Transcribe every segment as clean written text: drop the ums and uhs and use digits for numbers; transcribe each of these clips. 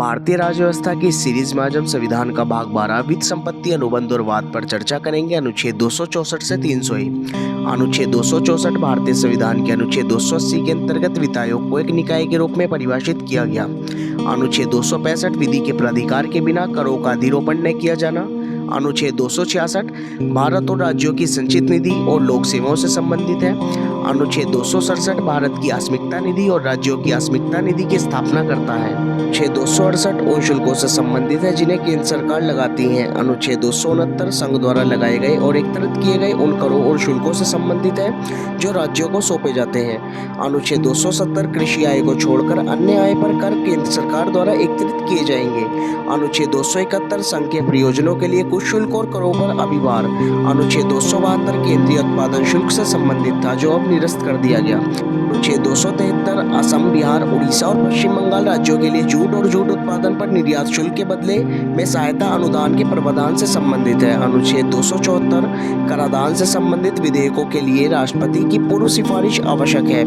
भारतीय राज्य व्यवस्था की इस सीरीज में आज हम संविधान का भाग 12 वित्त संपत्ति अनुबंध और वाद पर चर्चा करेंगे। अनुच्छेद 264 से 301। अनुच्छेद 264 भारतीय संविधान के अनुच्छेद 280 के अंतर्गत वित्त आयोग को एक निकाय के रूप में परिभाषित किया गया। अनुच्छेद 265 विधि के प्राधिकार के बिना करों का अधिरोपण न किया जाना। अनुच्छेद 266 भारत और राज्यों की संचित निधि और लोक सेवाओं से संबंधित है। अनुच्छेद 267 भारत की आस्मिकता निधि और राज्यों की आस्मिकता निधि की स्थापना करता है। अनुच्छेद 268 उन शुल्कों से संबंधित है जिन्हें केंद्र सरकार लगाती है। अनुच्छेद 269 संघ द्वारा लगाए गए और एकत्रित किए गए उन करों और शुल्कों से संबंधित है जो राज्यों को सौंपे जाते हैं। अनुच्छेद 270 कृषि आय को छोड़कर अन्य आय पर कर केंद्र सरकार द्वारा एकत्रित किए जाएंगे। अनुच्छेद 271 संघ के प्रयोजनों के लिए कुछ शुल्क और करों पर अभिभार। अनुच्छेद 272 केंद्रीय उत्पादन शुल्क से संबंधित था जो अब निरस्त कर दिया गया। अनुच्छेद 273 असम, बिहार, उड़ीसा और पश्चिम बंगाल राज्यों के लिए जूट और जूट उत्पादन पर निर्यात शुल्क के बदले में सहायता अनुदान के प्रावधान से संबंधित है। अनुच्छेद 274 कराधान से संबंधित विधेयकों के लिए राष्ट्रपति की पूर्व सिफारिश आवश्यक है।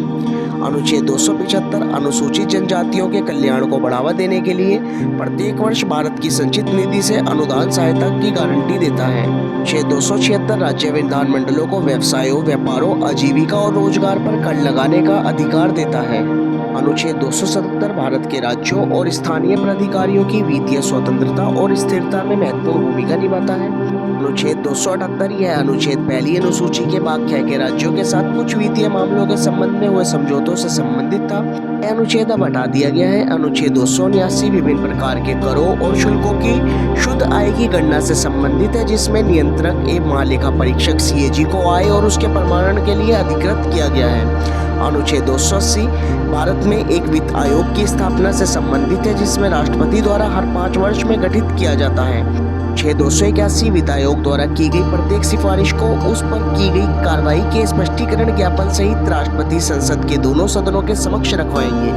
अनुच्छेद 275 अनुसूचित जनजातियों के कल्याण को बढ़ावा देने के लिए प्रत्येक वर्ष भारत की संचित निधि से अनुदान सहायता की गारंटी देता है। अनुच्छेद 276 राज्य विधानमंडलों को व्यवसायों, व्यापारों, आजीविका और रोजगार पर कर लगाने का अधिकार देता है। अनुच्छेद 277 भारत के राज्यों और स्थानीय प्राधिकारियों की वित्तीय स्वतंत्रता और स्थिरता में महत्वपूर्ण भूमिका निभाता है। अनुच्छेद 278 यह अनुच्छेद पहली अनुसूची के भाग 6 के राज्यों के साथ कुछ वित्तीय मामलों के संबंध में हुए समझौतों से संबंधित था। यह अनुच्छेद अब हटा दिया गया है। अनुच्छेद 279 विभिन्न प्रकार के करों और शुल्कों की शुद्ध आय की गणना से संबंधित है जिसमें नियंत्रक एवं महालेखा परीक्षक CAG को आय और उसके प्रमाणन के लिए अधिकृत किया गया है। अनुच्छेद 280 भारत में एक वित्त आयोग की स्थापना से संबंधित है जिसमें राष्ट्रपति द्वारा हर 5 वर्ष में गठित किया जाता है। अनुच्छेद 281 वित्त आयोग द्वारा की गई प्रत्येक सिफारिश को उस पर की गई कार्रवाई के स्पष्टीकरण ज्ञापन सहित राष्ट्रपति संसद के दोनों सदनों के समक्ष रखवाएंगे।